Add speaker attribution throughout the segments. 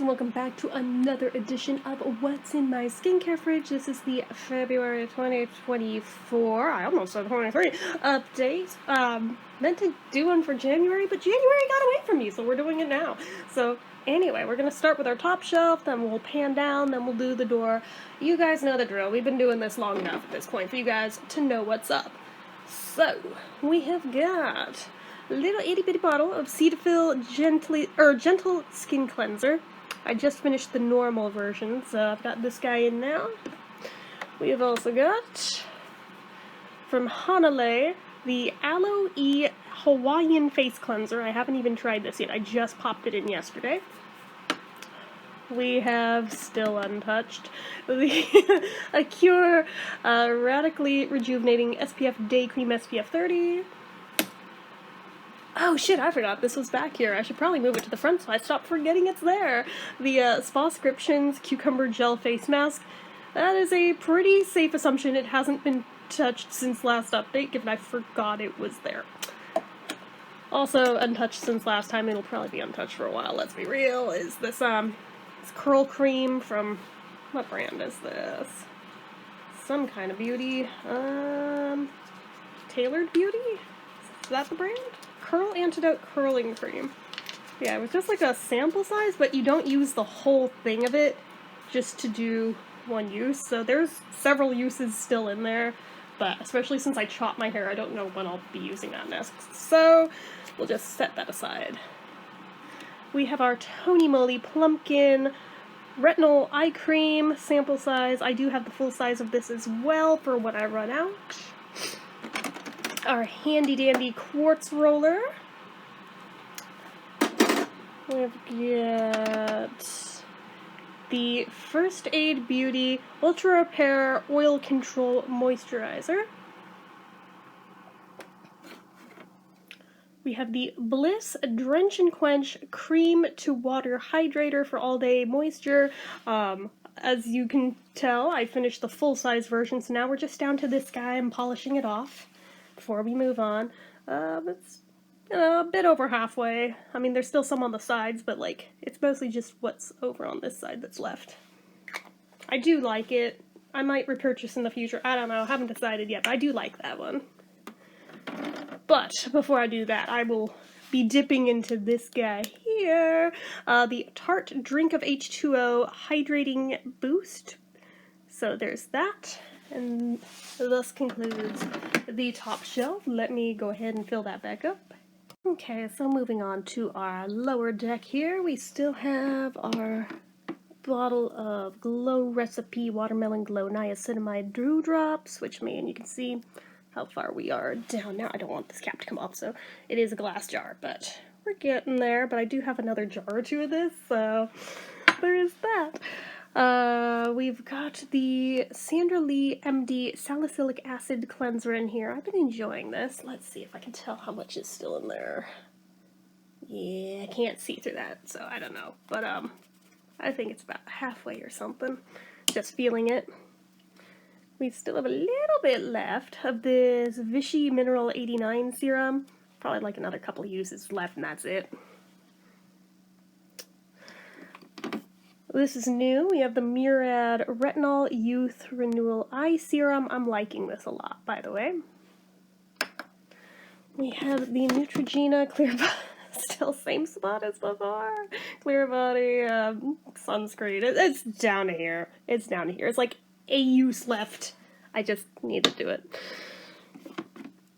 Speaker 1: and welcome back to another edition of What's in My Skincare Fridge. This is the February 2024, I almost said 23, update. Meant to do one for January, but January got away from me, so we're doing it now. So anyway, we're going to start with our top shelf, then we'll pan down, then we'll do the door. You guys know the drill. We've been doing this long enough at this point for you guys to know what's up. So, we have got a little itty-bitty bottle of Cetaphil Gentle Skin Cleanser. I just finished the normal version, so I've got this guy in now. We have also got, from Hanalei, the Aloe E Hawaiian Face Cleanser. I haven't even tried this yet. I just popped it in yesterday. We have, still untouched, the Acure Radically Rejuvenating SPF Day Cream SPF 30. Oh shit, I forgot this was back here. I should probably move it to the front so I stop forgetting it's there. The Spa-scriptions Cucumber Gel Face Mask. That is a pretty safe assumption. It hasn't been touched since last update, given I forgot it was there. Also untouched since last time. It'll probably be untouched for a while, let's be real. Is this, it's curl cream from, what brand is this? Some kind of beauty. Tailored Beauty? Is that the brand? Curl Antidote Curling Cream. Yeah, it was just like a sample size, but you don't use the whole thing of it just to do one use. So there's several uses still in there, but especially since I chop my hair, I don't know when I'll be using that next. So we'll just set that aside. We have our Tony Moly Plumpkin Retinol Eye Cream sample size. I do have the full size of this as well for when I run out. Our handy dandy quartz roller. We've got the First Aid Beauty Ultra Repair Oil Control Moisturizer. We have the Bliss Drench and Quench Cream to Water Hydrator for all day moisture. As you can tell, I finished the full size version, so now we're just down to this guy. I'm polishing it off before we move on. It's a bit over halfway. I mean, there's still some on the sides, but like, it's mostly just what's over on this side that's left. I do like it. I might repurchase in the future. I don't know. I haven't decided yet, but I do like that one. But before I do that, I will be dipping into this guy here. The Tarte Drink of H2O Hydrating Boost. So there's that. And thus concludes the top shelf. Let me go ahead and fill that back up. Okay, so moving on to our lower deck here, we still have our bottle of Glow Recipe Watermelon Glow Niacinamide Dew Drops, which you can see how far we are down now. I don't want this cap to come off, so it is a glass jar, but we're getting there. But I do have another jar or two of this, so there is that. We've got the Sandra Lee MD Salicylic Acid Cleanser in here. I've been enjoying this. Let's see if I can tell how much is still in there. Yeah, I can't see through that, so I don't know. But, I think it's about halfway or something. Just feeling it. We still have a little bit left of this Vichy Mineral 89 serum. Probably like another couple of uses left, and that's it. This is new. We have the Murad Retinol Youth Renewal Eye Serum. I'm liking this a lot, by the way. We have the Neutrogena Clear Body, still same spot as before. Clear Body sunscreen. It's down to here. It's down to here. It's like a use left. I just need to do it.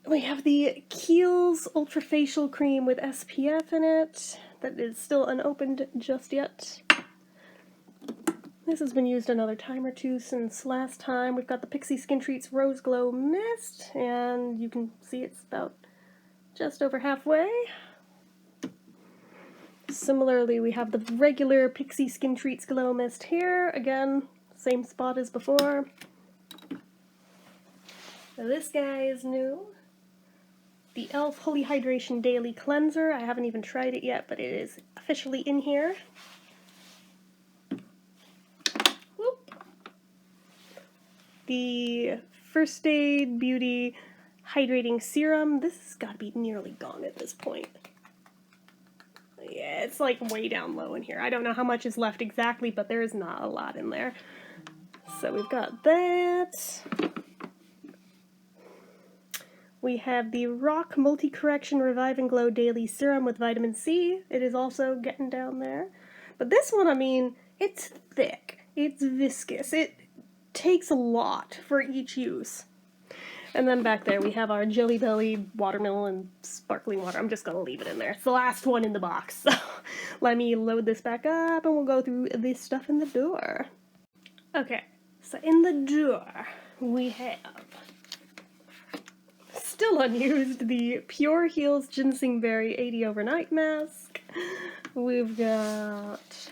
Speaker 1: We have the Kiehl's Ultra Facial Cream with SPF in it. That is still unopened just yet. This has been used another time or two since last time. We've got the Pixi Skin Treats Rose Glow Mist, and you can see it's about just over halfway. Similarly, we have the regular Pixi Skin Treats Glow Mist here. Again, same spot as before. Now this guy is new. The e.l.f. Holy Hydration Daily Cleanser. I haven't even tried it yet, but it is officially in here. The First Aid Beauty Hydrating Serum. This has got to be nearly gone at this point. Yeah, it's like way down low in here. I don't know how much is left exactly, but there is not a lot in there. So we've got that. We have the Rock Multi-Correction Revive and Glow Daily Serum with vitamin C. It is also getting down there. But this one, I mean, it's thick. It's viscous. It takes a lot for each use. And then back there we have our Jelly Belly watermelon sparkling water. I'm just gonna leave it in there. It's the last one in the box. So let me load this back up and we'll go through this stuff in the door. Okay, so in the door we have, still unused, the Pure Heals Ginseng Berry 80 Overnight Mask. We've got,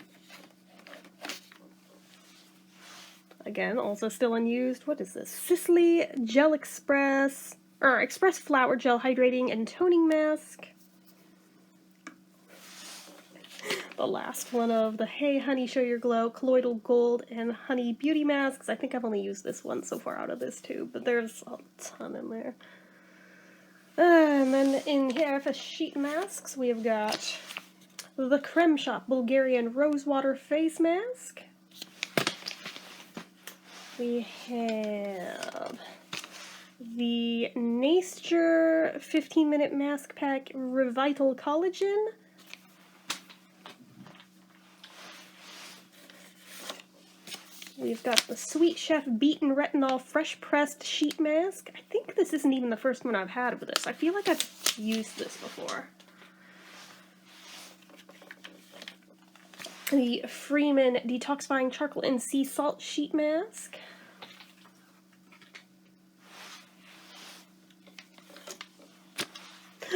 Speaker 1: again, also still unused, what is this? Sisley Gel Express, or Express Flower Gel Hydrating and Toning Mask. The last one of the Hey Honey Show Your Glow Colloidal Gold and Honey Beauty Masks. I think I've only used this one so far out of this tube, but there's a ton in there. And then in here for sheet masks, we have got the Creme Shop Bulgarian Rosewater Face Mask. We have the Nature 15-minute Mask Pack Revital Collagen. We've got the Sweet Chef Beaten Retinol Fresh Pressed Sheet Mask. I think this isn't even the first one I've had with this. I feel like I've used this before. The Freeman Detoxifying Charcoal and Sea Salt Sheet Mask.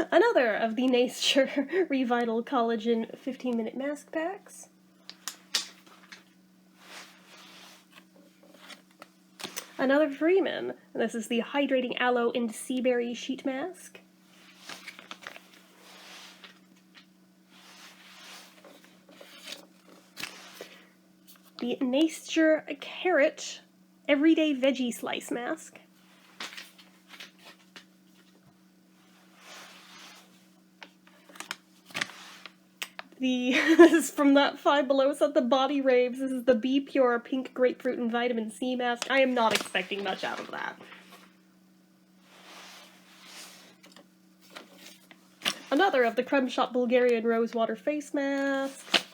Speaker 1: Another of the Nature Revital Collagen 15-minute Mask Packs. Another Freeman. This is the Hydrating Aloe and Sea Berry Sheet Mask. The Nature Carrot Everyday Veggie Slice Mask. This is from that Five Below set, the Body Raves. This is the Be Pure Pink Grapefruit and Vitamin C Mask. I am not expecting much out of that. Another of the Creme Shop Bulgarian Rosewater Face Mask.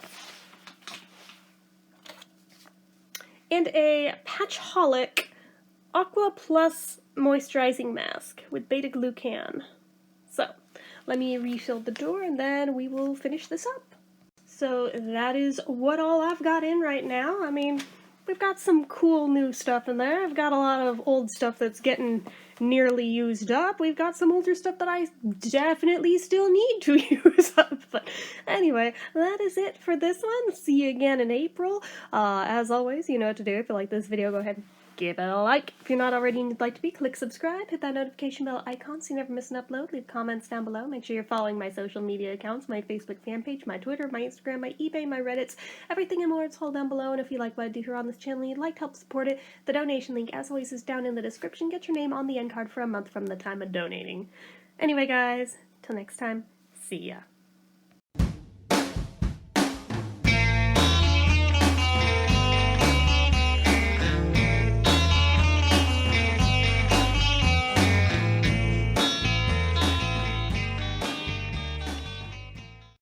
Speaker 1: And a Patchholic Aqua Plus Moisturizing Mask with beta-glucan. So, let me refill the door and then we will finish this up. So that is what all I've got in right now. I mean, we've got some cool new stuff in there. I've got a lot of old stuff that's getting nearly used up. We've got some older stuff that I definitely still need to use up. But anyway, that is it for this one. See you again in April. As always, you know what to do. If you like this video, go ahead and give it a like. If you're not already and you'd like to be, click subscribe, hit that notification bell icon so you never miss an upload. Leave comments down below. Make sure you're following my social media accounts, my Facebook fan page, my Twitter, my Instagram, my eBay, my Reddits, everything and more. It's all down below. And if you like what I do here on this channel and you'd like to help support it, the donation link, as always, is down in the description. Get your name on the end card for a month from the time of donating. Anyway, guys, till next time, see ya.